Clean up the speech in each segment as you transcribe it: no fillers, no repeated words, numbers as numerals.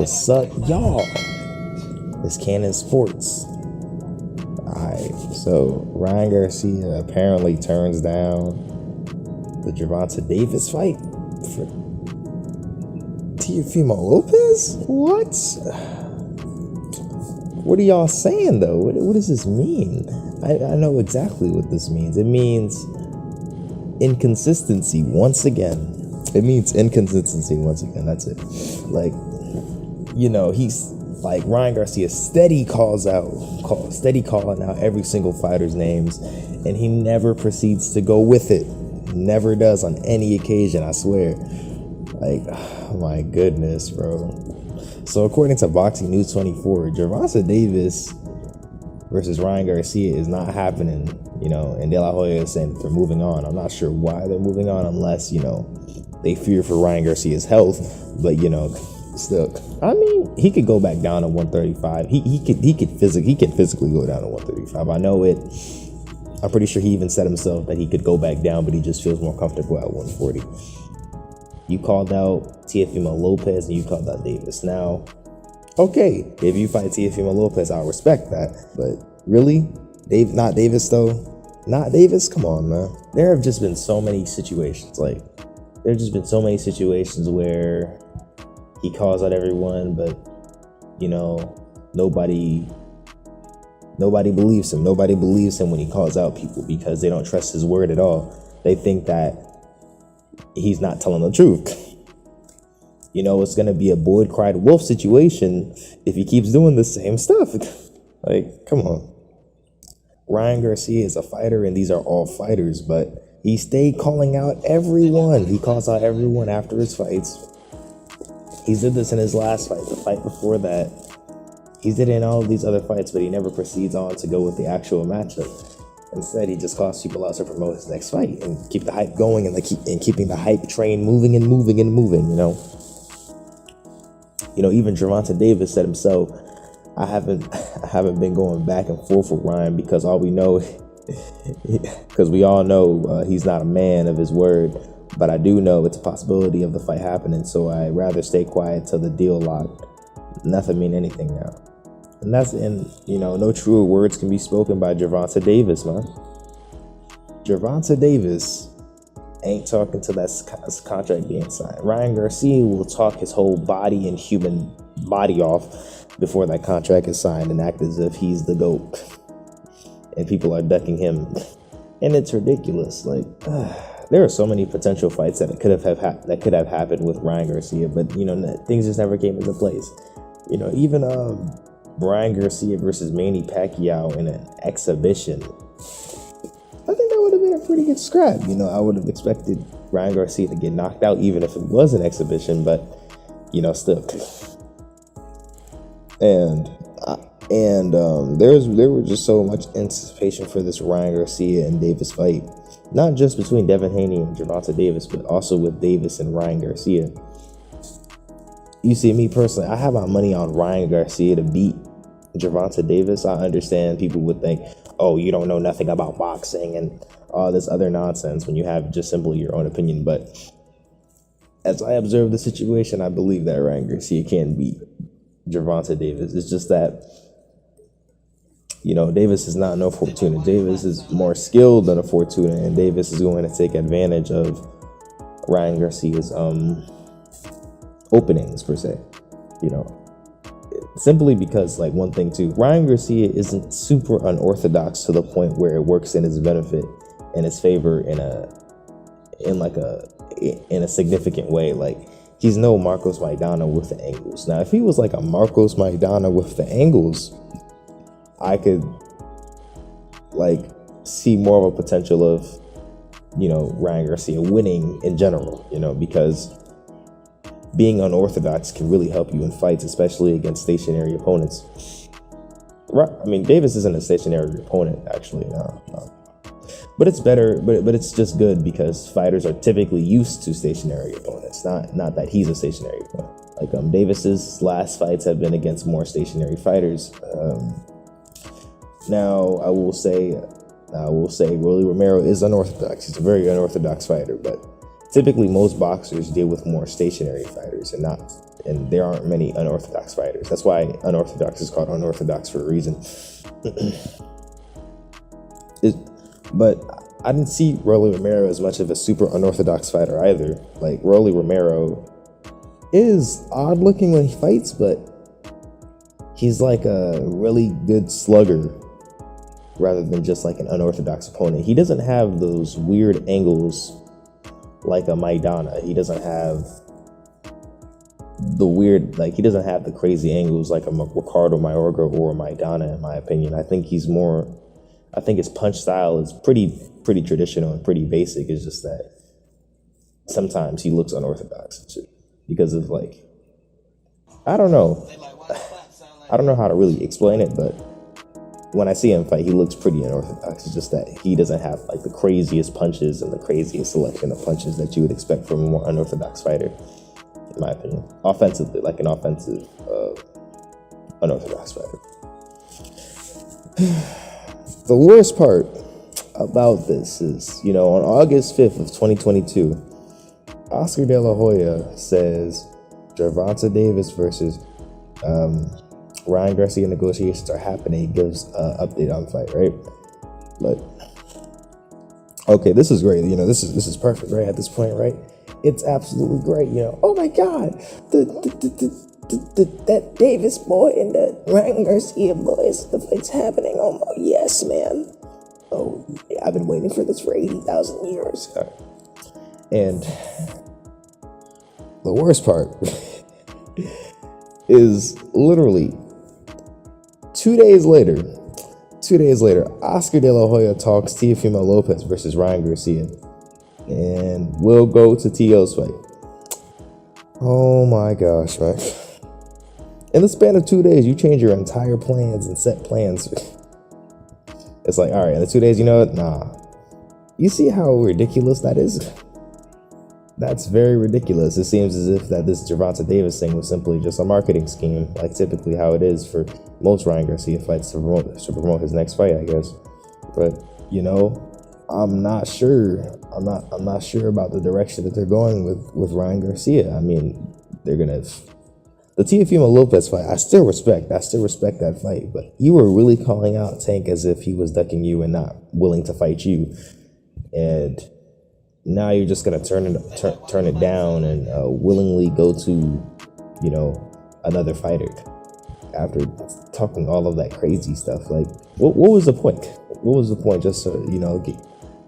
What's up, y'all? It's Canon Sports. Alright, so Ryan Garcia apparently turns down the Gervonta Davis fight for Teofimo Lopez? What? What are y'all saying, though? What does this mean? I know exactly what this means. It means inconsistency once again. It means inconsistency once again. That's it. Like, you know, he's like Ryan Garcia steady calling out every single fighter's names, and he never proceeds to go with it. Never does on any occasion, I swear. Like, oh my goodness, bro. So according to Boxing News 24, Gervonta Davis versus Ryan Garcia is not happening, you know, and De La Hoya is saying that they're moving on. I'm not sure why they're moving on unless, you know, they fear for Ryan Garcia's health, but, you know, still, I mean, he could go back down to 135. He can physically go down to 135. I know it. I'm pretty sure he even said himself that he could go back down, but he just feels more comfortable at 140. You called out Teofimo Lopez and you called out Davis. Now, okay, if you fight Teofimo Lopez, I'll respect that. But really, not Davis though. Not Davis. Come on, man. There have just been so many situations. There have just been so many situations where he calls out everyone, but, you know, nobody believes him. Nobody believes him when he calls out people because they don't trust his word at all. They think that he's not telling the truth. You know, it's going to be a Boyd cried wolf situation if he keeps doing the same stuff. Like, come on. Ryan Garcia is a fighter, and these are all fighters, but he stayed calling out everyone. He calls out everyone after his fights. He did this in his last fight, the fight before that. He did it in all of these other fights, but he never proceeds on to go with the actual matchup. Instead, he just calls people out to promote his next fight and keep the hype going and keeping the hype train moving and moving and moving, you know. You know, even Gervonta Davis said himself, I haven't been going back and forth with Ryan because all we know, because we all know he's not a man of his word. But I do know it's a possibility of the fight happening, so I'd rather stay quiet till the deal locked. Nothing mean anything now. And you know, no truer words can be spoken by Gervonta Davis, man. Gervonta Davis ain't talking till that contract being signed. Ryan Garcia will talk his whole body and human body off before that contract is signed and act as if he's the GOAT. And people are ducking him. And it's ridiculous. Like, there are so many potential fights that could have happened with Ryan Garcia, but, you know, things just never came into place. You know, even Ryan Garcia versus Manny Pacquiao in an exhibition, I think that would have been a pretty good scrap. You know, I would have expected Ryan Garcia to get knocked out even if it was an exhibition, but, you know, still. And there was just so much anticipation for this Ryan Garcia and Davis fight, not just between Devin Haney and Gervonta Davis, but also with Davis and Ryan Garcia. You see, me personally, I have my money on Ryan Garcia to beat Gervonta Davis. I understand people would think, oh, you don't know nothing about boxing and all this other nonsense when you have just simply your own opinion. But as I observe the situation, I believe that Ryan Garcia can beat Gervonta Davis. It's just that, you know, Davis is not no Fortuna. Davis is more skilled than a Fortuna, and Davis is going to take advantage of Ryan Garcia's openings, per se. You know, simply because, like, one thing too, Ryan Garcia isn't super unorthodox to the point where it works in his benefit, in his favor, in a significant way. Like, he's no Marcos Maidana with the angles. Now, if he was like a Marcos Maidana with the angles, I could, like, see more of a potential of, you know, Ryan Garcia winning in general, you know, because being unorthodox can really help you in fights, especially against stationary opponents. Right? I mean, Davis isn't a stationary opponent, actually, no. But it's better, but it's just good because fighters are typically used to stationary opponents, not that he's a stationary opponent. Like, Davis's last fights have been against more stationary fighters. Now, I will say Rolly Romero is unorthodox. He's a very unorthodox fighter, but typically most boxers deal with more stationary fighters and and there aren't many unorthodox fighters. That's why unorthodox is called unorthodox for a reason. But I didn't see Rolly Romero as much of a super unorthodox fighter either. Like, Rolly Romero is odd looking when he fights, but he's like a really good slugger rather than just like an unorthodox opponent. He doesn't have those weird angles like a Maidana. He doesn't have he doesn't have the crazy angles like a Ricardo Mayorga or a Maidana, in my opinion. I think his punch style is pretty traditional and pretty basic. It's just that sometimes he looks unorthodox because of like, I don't know how to really explain it, but when I see him fight, he looks pretty unorthodox. It's just that he doesn't have like the craziest punches and the craziest selection of punches that you would expect from a more unorthodox fighter, in my opinion. Offensively, like an offensive unorthodox fighter. The worst part about this is, on August 5th of 2022, Oscar De La Hoya says Gervonta Davis versus Ryan Garcia negotiations are happening. He gives an update on the fight, right? But okay, this is great. This is perfect, right? At this point, right? It's absolutely great. Oh my God, that Davis boy and the Ryan Garcia boys, the fight's happening. Oh my, yes, man. Oh, I've been waiting for this for 80,000 years. And the worst part is literally 2 days later, Oscar De La Hoya talks Teofimo Lopez versus Ryan Garcia. And we'll go to T.O.'s fight. Oh my gosh, man. In the span of 2 days, you change your entire plans and set plans. It's like, all right, in the 2 days, nah. You see how ridiculous that is? That's very ridiculous. It seems as if that this Gervonta Davis thing was simply just a marketing scheme, like typically how it is for most Ryan Garcia fights to promote his next fight, I guess. But I'm not sure. I'm not sure about the direction that they're going with Ryan Garcia. I mean, they're gonna the Teofimo Lopez fight. I still respect that fight, but you were really calling out Tank as if he was ducking you and not willing to fight you, and now you're just gonna turn it down and willingly go to, another fighter after talking all of that crazy stuff. Like, what was the point? What was the point? Just to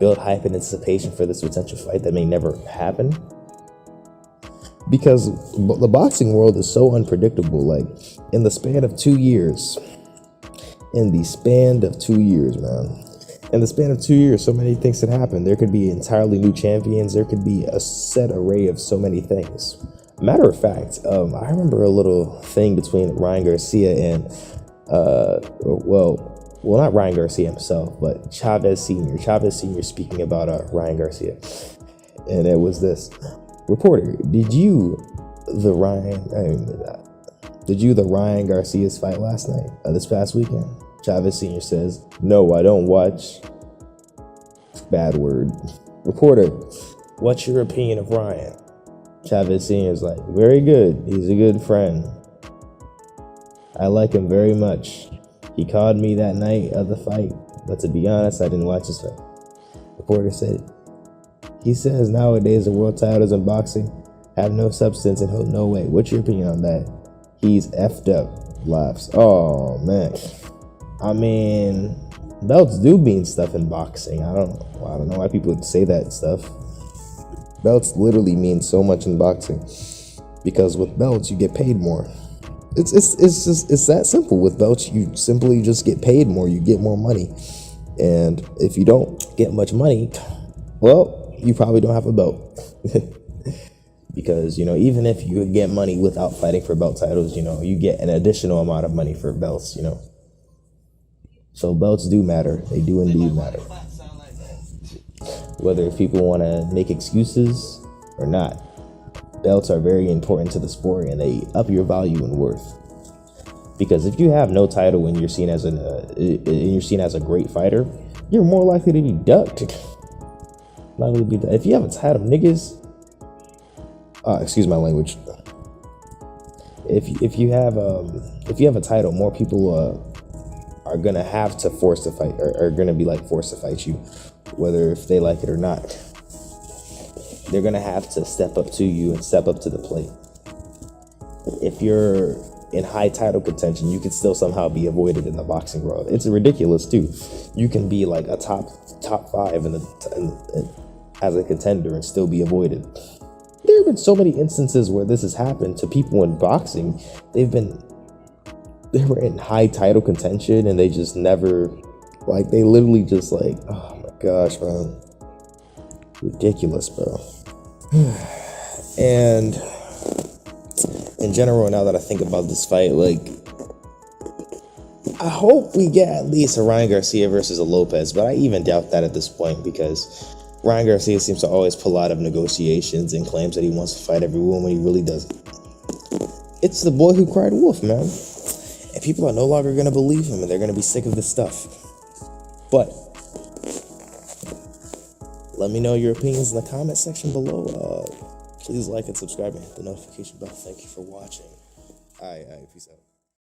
build hype and anticipation for this potential fight that may never happen? Because the boxing world is so unpredictable. Like, in the span of 2 years, so many things could happen. There could be entirely new champions. There could be a set array of so many things. Matter of fact, I remember a little thing between Ryan Garcia and, not Ryan Garcia himself, but Chavez Sr. Speaking about Ryan Garcia. And it was this. Reporter, did you the Ryan Garcia's fight last night, this past weekend? Chavez Sr. says, no, I don't watch. Bad word. Reporter, what's your opinion of Ryan? Chavez Sr. is like, very good. He's a good friend. I like him very much. He called me that night of the fight, but to be honest, I didn't watch his fight. Reporter said, he says nowadays the world titles in boxing have no substance and hold no weight. What's your opinion on that? He's effed up. Laughs. Oh, man. I mean, belts do mean stuff in boxing. I don't know why people would say that stuff. Belts literally mean so much in boxing because with belts you get paid more. It's that simple. With belts you simply just get paid more. You get more money, and if you don't get much money, well, you probably don't have a belt. Because even if you get money without fighting for belt titles, you get an additional amount of money for belts. So belts do matter. They do indeed matter. Whether people want to make excuses or not, belts are very important to the sport, and they up your value and worth. Because if you have no title and you're seen as a great fighter, you're more likely to be ducked. If you have a title, niggas, excuse my language. if you have a title, more people are gonna have to force to fight, or are gonna be like forced to fight you, whether if they like it or not. They're gonna have to step up to you and step up to the plate. If you're in high title contention, you can still somehow be avoided in the boxing world. It's ridiculous too. You can be like a top 5 as a contender and still be avoided. There have been so many instances where this has happened to people in boxing. They were in high title contention and they just never, like, they literally just like, oh my gosh, man, ridiculous, bro. And in general, now that I think about this fight, like, I hope we get at least a Ryan Garcia versus a Lopez, but I even doubt that at this point, because Ryan Garcia seems to always pull out of negotiations and claims that he wants to fight everyone when he really doesn't. It's the boy who cried wolf, man. And people are no longer going to believe him, and they're going to be sick of this stuff. But let me know your opinions in the comment section below. Please like and subscribe and hit the notification bell. Thank you for watching. All right, peace out.